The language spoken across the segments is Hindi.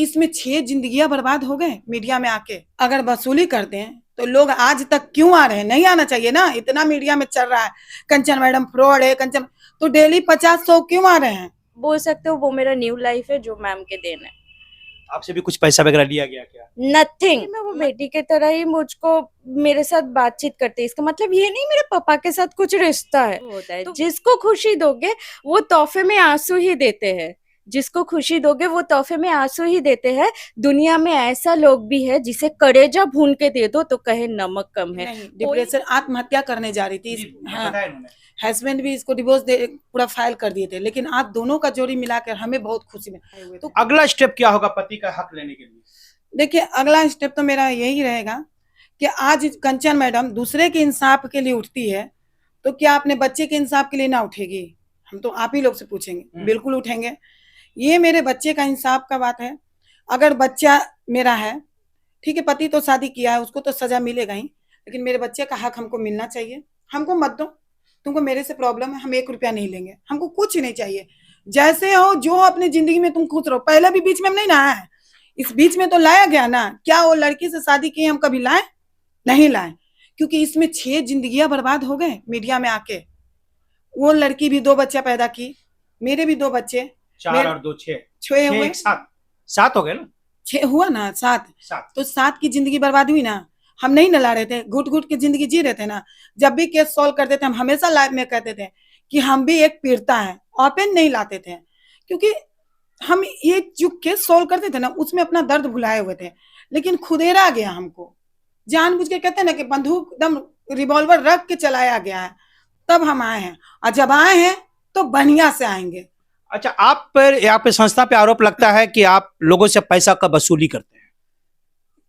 इसमें 6 जिंदगियां बर्बाद हो गए मीडिया में आके। अगर वसूली करते हैं तो लोग आज तक क्यों आ रहे हैं? नहीं आना चाहिए ना, इतना मीडिया में चल रहा है कंचन मैडम फ्रॉड है, कंचन, तो डेली 50-100 क्यों आ रहे हैं? बोल सकते हो वो मेरा न्यू लाइफ है जो मैम के देन है। आपसे भी कुछ पैसा वगैरह लिया गया क्या? नथिंग। मैं वो बेटी की तरह ही मुझको मेरे साथ बातचीत करते हैं। इसका मतलब ये नहीं मेरे पापा के साथ कुछ रिश्ता है। होता है तो जिसको खुशी दोगे वो तोहफे में आंसू ही देते हैं। जिसको खुशी दोगे वो तोहफे में आंसू ही देते हैं। दुनिया में ऐसा लोग भी है जिसे कलेजा भून के दे दो तो कहे नमक कम है। डिप्रेशन, आत्महत्या करने जा रही थी। हाँ, हस्बैंड भी इसको डिवोर्स पूरा फाइल कर दिए थे, लेकिन आप दोनों का जोड़ी मिलाकर हमें बहुत खुशी मिली। तो अगला स्टेप क्या होगा पति का हक लेने के लिए? देखिए, अगला स्टेप तो मेरा यही रहेगा कि आज कंचन मैडम दूसरे के इंसाफ के लिए उठती है, तो क्या अपने बच्चे के इंसाफ के लिए ना उठेगी? हम तो आप ही लोग से पूछेंगे। बिल्कुल उठेंगे। ये मेरे बच्चे का इंसाफ का बात है। अगर बच्चा मेरा है, ठीक है, पति तो शादी किया है, उसको तो सजा मिलेगा ही, लेकिन मेरे बच्चे का हक हमको मिलना चाहिए। हमको मत दो, तुमको मेरे से प्रॉब्लम है, हम 1 रुपया नहीं लेंगे, हमको कुछ नहीं चाहिए। जैसे हो जो अपनी जिंदगी में तुम खुश रहो। पहले भी बीच में हम नहीं ना आए, इस बीच में तो लाया गया ना। क्या वो लड़की से शादी की हम कभी लाए? नहीं लाए, क्योंकि इसमें 6 जिंदगियां बर्बाद हो गए मीडिया में आके। वो लड़की भी 2 बच्चा पैदा की, मेरे भी 2 बच्चे, 4 और 2 6 हुए, 7 हो गए ना, 6 हुआ ना, 7 तो 7 की जिंदगी बर्बाद हुई ना। हम नहीं नला रहे थे, घुट घुट के जिंदगी जी रहे थे ना। जब भी केस सॉल्व करते थे हम हमेशा लाइव में कहते थे कि हम भी एक पीड़िता है, ओपन नहीं लाते थे, क्योंकि हम ये जो केस सॉल्व करते थे ना उसमें अपना दर्द भुलाए हुए थे। लेकिन खुदेरा गया हमको, जानबूझ के कहते हैं ना कि बंदूक एकदम रिवॉल्वर रख के चलाया गया है, तब हम आए हैं। और जब आए हैं तो बढ़िया से आएंगे। अच्छा, आप पर यहाँ पे संस्था पे आरोप लगता है कि आप लोगों से पैसा का वसूली करते हैं।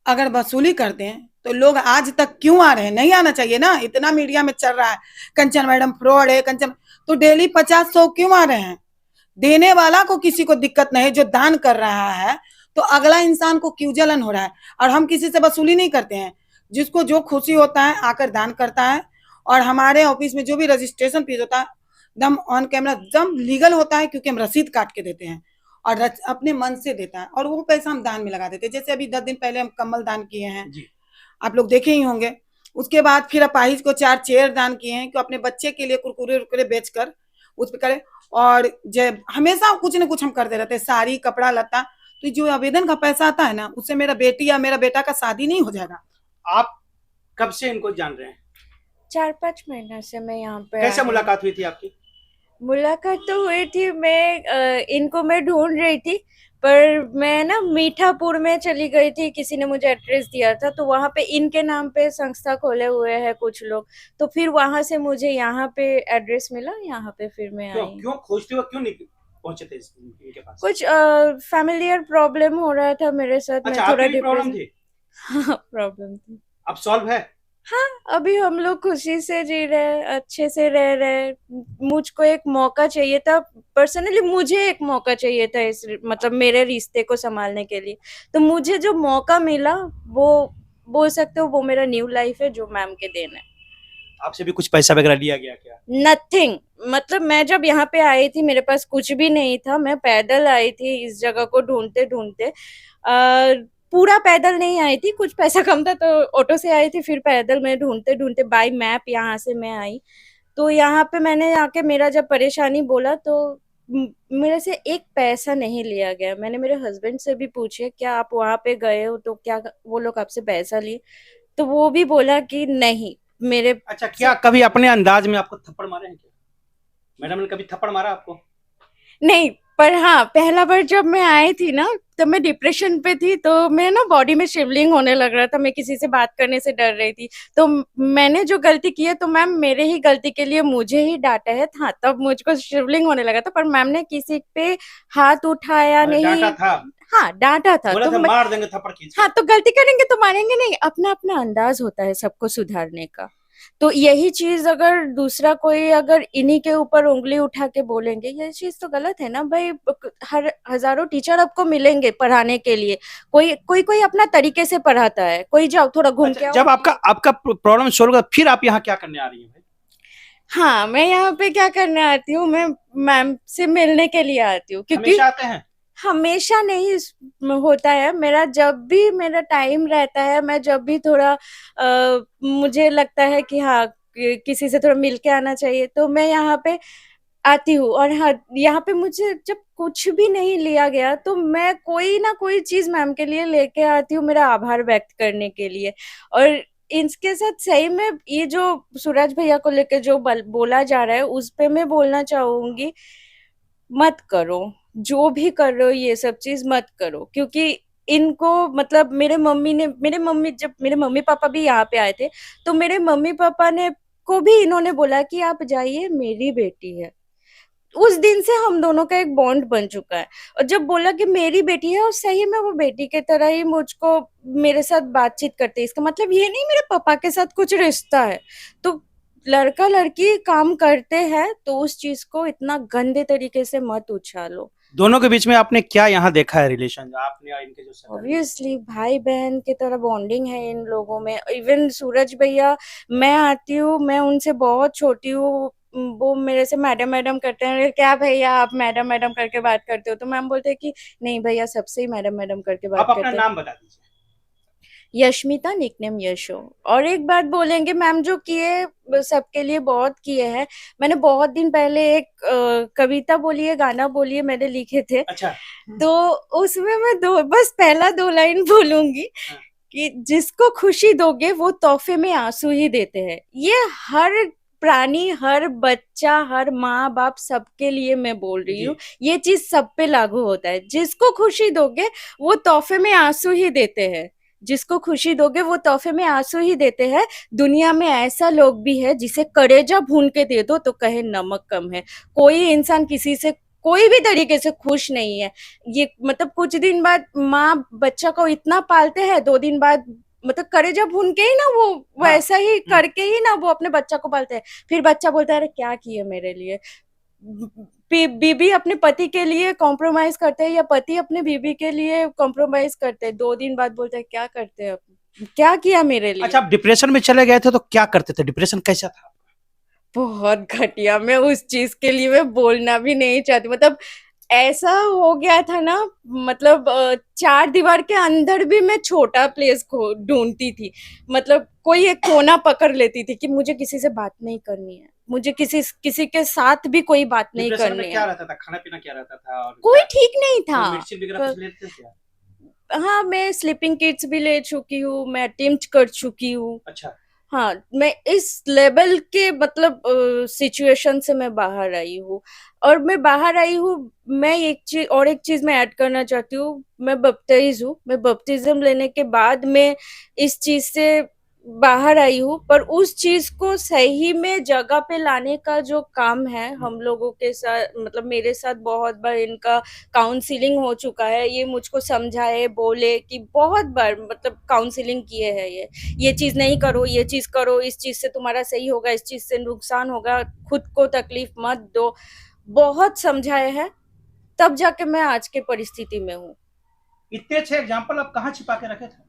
अगर वसूली करते हैं तो लोग आज तक क्यों आ रहे हैं? नहीं आना चाहिए ना, इतना मीडिया में चल रहा है कंचन मैडम फ्रॉड है, कंचन, तो डेली 50-100 क्यों आ रहे हैं? देने वाला को किसी को दिक्कत नहीं, जो दान कर रहा है तो अगला इंसान को क्यों जलन हो रहा है? और हम किसी से वसूली नहीं करते हैं, जिसको जो खुशी होता है आकर दान करता है। और हमारे ऑफिस में जो भी रजिस्ट्रेशन फीस होता है दम ऑन कैमरा दम लीगल होता है, क्योंकि हम रसीद काट के देते हैं और अपने मन से देता है, और वो पैसा हम दान में लगा देते हैं। जैसे अभी 10 दिन पहले हम कम्बल दान किए हैं, आप लोग देखे ही होंगे। उसके बाद फिर अपाहिज को 4 चेयर दान किए हैं कि अपने बच्चे के लिए कुरकुरे उरकुरे बेचकर उस पर करें। और जब हमेशा कुछ न कुछ हम करते रहते हैं, साड़ी कपड़ा लत्ता। तो जो आवेदन का पैसा आता है ना, उससे मेरा बेटी या मेरा बेटा का शादी नहीं हो जाएगा। आप कब से इनको जान रहे हैं? 4-5 महीने से मैं यहाँ पे। कैसे मुलाकात हुई थी आपकी? मुलाकात तो हुई थी, मैं इनको मैं ढूंढ रही थी, पर मैं ना मीठापुर में चली गई थी, किसी ने मुझे एड्रेस दिया था, तो वहाँ पे इनके नाम पे संस्था खोले हुए हैं कुछ लोग, तो फिर वहां से मुझे यहाँ पे एड्रेस मिला, यहाँ पे फिर मैं आई। क्यों खोजते हो, क्यों नहीं पहुंचे थे इनके पास? कुछ फैमिलियर प्रॉब्लम हो रहा था मेरे साथ। अच्छा, मैं थोड़ा प्रॉब्लम थी? हाँ, प्रॉब्लम थी। अब सॉल्व है? हाँ, अभी हम लोग खुशी से जी रहे, अच्छे से रह रहे। मुझको एक मौका चाहिए था, पर्सनली मुझे एक मौका चाहिए था इस मतलब मेरे रिश्ते को संभालने के लिए। तो मुझे जो मौका मिला वो बोल सकते हो वो मेरा न्यू लाइफ है जो मैम के देन है। आपसे भी कुछ पैसा वगैरह लिया गया क्या? नथिंग। मतलब मैं जब यहाँ पे आई थी मेरे पास कुछ भी नहीं था, मैं पैदल आई थी इस जगह को ढूंढते ढूंढते। पूरा पैदल नहीं आई थी, कुछ पैसा कम था तो ऑटो से आई थी, फिर पैदल मैं ढूंढते ढूंढते बाय मैप यहाँ से मैं आई। तो यहाँ पे मैंने आके मेरा जब परेशानी बोला तो मेरे से एक पैसा नहीं लिया गया। मैंने मेरे हस्बैंड से भी पूछे क्या आप वहां पे गए हो तो क्या वो लोग आपसे पैसा लिए, तो वो भी बोला कि नहीं मेरे। अच्छा, क्या कभी अपने अंदाज में आपको थप्पड़ मारे हैं क्या? मैडम ने कभी थप्पड़ मारा आपको? नहीं, पर हाँ पहला बार जब मैं आई थी ना तब मैं डिप्रेशन पे थी, तो मैं ना बॉडी में शिवलिंग होने लग रहा था, मैं किसी से बात करने से डर रही थी। तो मैंने जो गलती की है तो मैम मेरे ही गलती के लिए मुझे ही डांटा है। हाँ, तब मुझको शिवलिंग होने लगा था, पर मैम ने किसी पे हाथ उठाया नहीं। डांटा था? हाँ, डांटा था। बोला तो था मार देंगे थप्पड़ खींच। हाँ, तो गलती करेंगे तो मारेंगे नहीं, अपना अपना अंदाज होता है सबको सुधारने का। तो यही चीज अगर दूसरा कोई अगर इन्हीं के ऊपर उंगली उठा के बोलेंगे, ये चीज तो गलत है ना भाई। हर हजारों टीचर आपको मिलेंगे पढ़ाने के लिए, कोई कोई कोई अपना तरीके से पढ़ाता है, कोई जाओ थोड़ा घूम के आओ। जब आपका प्रॉब्लम सॉल्व होगा फिर आप यहाँ क्या करने आ रही हैं? हाँ, मैं यहाँ पे क्या करने आती हूँ, मैं मैम से मिलने के लिए आती हूँ, क्योंकि हमेशा आते हैं? हमेशा नहीं होता है मेरा। जब भी मेरा टाइम रहता है, मैं जब भी थोड़ा मुझे लगता है कि हाँ किसी से थोड़ा मिल के आना चाहिए, तो मैं यहाँ पे आती हूँ। और हाँ, यहाँ पे मुझे जब कुछ भी नहीं लिया गया तो मैं कोई ना कोई चीज मैम के लिए लेके आती हूँ, मेरा आभार व्यक्त करने के लिए। और इसके साथ सही में ये जो सूरज भैया को लेके जो बोला जा रहा है, उस पे मैं बोलना चाहूंगी, मत करो। जो भी कर रहे हो ये सब चीज मत करो, क्योंकि इनको मतलब जब मेरे मम्मी पापा भी यहाँ पे आए थे, तो मेरे मम्मी पापा ने को भी इन्होंने बोला कि आप जाइए, मेरी बेटी है। उस दिन से हम दोनों का एक बॉन्ड बन चुका है। और जब बोला कि मेरी बेटी है, और सही में वो बेटी की तरह ही मुझको मेरे साथ बातचीत करते हैं, इसका मतलब ये नहीं मेरे पापा के साथ कुछ रिश्ता है। तो लड़का लड़की काम करते हैं तो उस चीज को इतना गंदे तरीके से मत उछालो। दोनों के बीच में आपने क्या यहाँ देखा है रिलेशन, आपने और इनके जो संबंध हैं? ऑब्वियसली भाई बहन की तरह बॉन्डिंग है इन लोगों में। इवन सूरज भैया, मैं आती हूँ, मैं उनसे बहुत छोटी हूँ, वो मेरे से मैडम मैडम करते हैं, क्या भैया आप मैडम मैडम करके बात करते हो? तो मैम बोलते हैं कि नहीं भैया, सबसे ही मैडम मैडम करके बात आप अपना करते हैं। नाम बता दीजिए। यशमिता, निकनेम यशो। और एक बात बोलेंगे, मैम जो किए सबके लिए बहुत किए हैं। मैंने बहुत दिन पहले एक कविता बोली है, गाना बोली है, मैंने लिखे थे। अच्छा। तो उसमें मैं बस पहला 2 लाइन बोलूंगी हाँ। कि जिसको खुशी दोगे वो तोहफे में आंसू ही देते हैं। ये हर प्राणी, हर बच्चा, हर माँ बाप, सबके लिए मैं बोल रही हूँ। ये चीज सब पे लागू होता है। जिसको खुशी दोगे वो तोहफे में आंसू ही देते हैं। जिसको खुशी दोगे वो तोहफे में आंसू ही देते हैं। दुनिया में ऐसा लोग भी है जिसे कलेजा भून के दे दो तो कहे नमक कम है। कोई इंसान किसी से कोई भी तरीके से खुश नहीं है। ये मतलब कुछ दिन बाद माँ बच्चा को इतना पालते हैं, 2 दिन बाद मतलब कलेजा भून के ही ना वो वैसा ही करके ही ना वो अपने बच्चा को पालते हैं। फिर बच्चा बोलता है अरे क्या किए मेरे लिए। बीबी अपने पति के लिए कॉम्प्रोमाइज करते हैं, या पति अपने बीबी के लिए कॉम्प्रोमाइज करते हैं। 2 दिन बाद बोलते हैं क्या करते हैं, क्या किया मेरे लिए। अच्छा, आप डिप्रेशन में चले गए थे तो क्या करते थे? डिप्रेशन कैसा था? बहुत घटिया। मैं उस चीज के लिए मैं बोलना भी नहीं चाहती। मतलब ऐसा हो गया था ना, मतलब 4 दीवार के अंदर भी मैं छोटा प्लेस ढूंढती थी। मतलब कोई एक कोना पकड़ लेती थी कि मुझे किसी से बात नहीं करनी है, मुझे किसी के साथ भी कोई बात नहीं डिप्रेशन में करनी क्या है। रहता था? खाना पीना क्या रहता था? और कोई ठीक नहीं था। कोई मेडिसिन वगैरह कुछ लेते थे क्या? हाँ, मैं स्लीपिंग किट्स भी ले चुकी हूँ, मैं अटेम्प्ट कर चुकी हूँ। अच्छा। हाँ, मैं इस लेवल के मतलब सिचुएशन से मैं बाहर आई हूँ। और मैं बाहर आई हूँ, मैं एक चीज मैं ऐड करना चाहती हूँ। मैं बपतिस्म हूँ। मैं बपतिस्म लेने के बाद मैं इस चीज से बाहर आई हूँ। पर उस चीज को सही में जगह पे लाने का जो काम है हम लोगों के साथ, मतलब मेरे साथ बहुत बार इनका काउंसलिंग हो चुका है। ये मुझको समझाए, बोले कि बहुत बार मतलब काउंसलिंग किए हैं। ये चीज नहीं करो, ये चीज करो, इस चीज से तुम्हारा सही होगा, इस चीज से नुकसान होगा, खुद को तकलीफ मत दो। बहुत समझाए हैं, तब जाके मैं आज के परिस्थिति में हूँ। इतने अच्छे एग्जाम्पल आप कहाँ छिपा के रखे थे?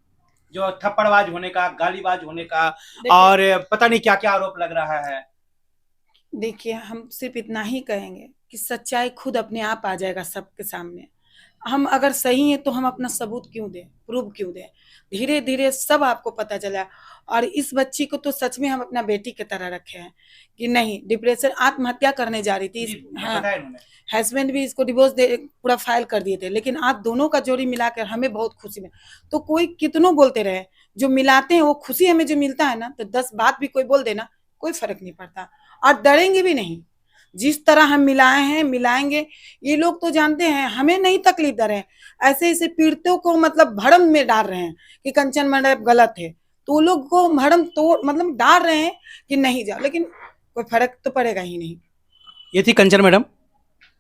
जो थप्पड़बाज होने का, गालीबाज होने का, देखिए- और पता नहीं क्या क्या आरोप लग रहा है। देखिए, हम सिर्फ इतना ही कहेंगे कि सच्चाई खुद अपने आप आ जाएगा सबके सामने। हम अगर सही हैं तो हम अपना सबूत क्यों दें, प्रूव क्यों दें? धीरे धीरे सब आपको पता चला। और इस बच्ची को तो सच में हम अपना बेटी की तरह रखे हैं कि नहीं, डिप्रेशन, आत्महत्या करने जा रही थी। हाँ, बताया इन्होंने। हस्बैंड भी इसको डिवोर्स दे पूरा फाइल कर दिए थे, लेकिन आप दोनों का जोड़ी मिलाकर हमें बहुत खुशी में। तो कोई कितनों बोलते रहे, जो मिलाते हैं वो खुशी हमें जो मिलता है ना, तो 10 बात भी कोई बोल देना कोई फर्क नहीं पड़ता। और डरेंगे भी नहीं। जिस तरह हम मिलाए हैं मिलाएंगे। ये लोग तो जानते हैं हमें नहीं तकलीफ दे रहे हैं, ऐसे ऐसे पीड़ितों को मतलब भरम में डाल रहे हैं कि कंचन मैडम गलत है, तो वो लोग को भरम तोड़ मतलब डाल रहे हैं कि नहीं जाओ, लेकिन कोई फर्क तो पड़ेगा ही नहीं। ये थी कंचन मैडम,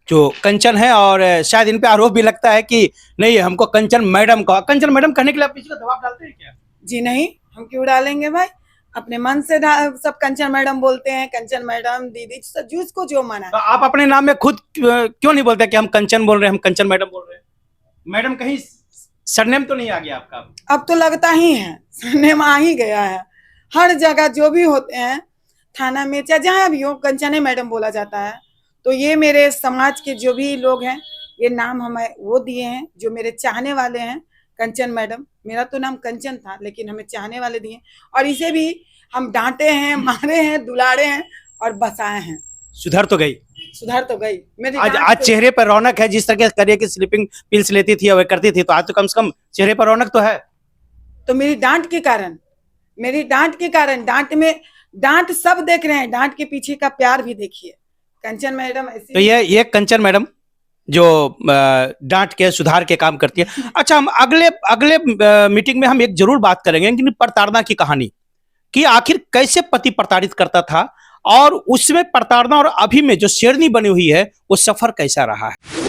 जो कंचन है, और शायद इन पे आरोप भी लगता है कि नहीं हमको कंचन मैडम का, कंचन मैडम कहने के लिए आप किसी का दबाव डालते हैं क्या? जी नहीं, हम क्यों डालेंगे भाई, अपने मन से सब कंचन मैडम बोलते हैं, कंचन मैडम दीदी, जिसको जो माना। तो आप अपने नाम में खुद क्यों नहीं बोलते कि हम कंचन बोल रहे हैं, हम कंचन मैडम बोल रहे हैं? मैडम कहीं सरनेम तो नहीं आ गया आपका? अब तो लगता ही है सरनेम आ ही गया है। हर जगह जो भी होते हैं, थाना में चाहे जहाँ भी हो, कंचने मैडम बोला जाता है। तो ये मेरे समाज के जो भी लोग हैं ये नाम हमें वो दिए हैं जो मेरे चाहने वाले हैं, कंचन मैडम। मेरा तो नाम कंचन था, लेकिन हमें चाहने वाले दिए, और इसे भी हम डांटे हैं, मारे हैं, दुलारे हैं और बसाए हैं। सुधर तो गई। सुधर तो गई मेरी आज डांट आज तो- चेहरे पर रौनक है, जिस तरह के करिए कि स्लीपिंग पिल्स लेती थी और करती थी, तो आज तो कम से कम चेहरे पर रौनक तो है। तो मेरी डांट के कारण, डांट सब देख रहे हैं, डांट के पीछे का प्यार भी देखिए। कंचन मैडम ऐसी तो ये कंचन मैडम जो डांट के सुधार के काम करती है। अच्छा, हम अगले अगले मीटिंग में हम एक जरूर बात करेंगे कि प्रताड़ना की कहानी, कि आखिर कैसे पति प्रताड़ित करता था और उसमें प्रताड़ना और अभी में जो शेरनी बनी हुई है वो सफर कैसा रहा है।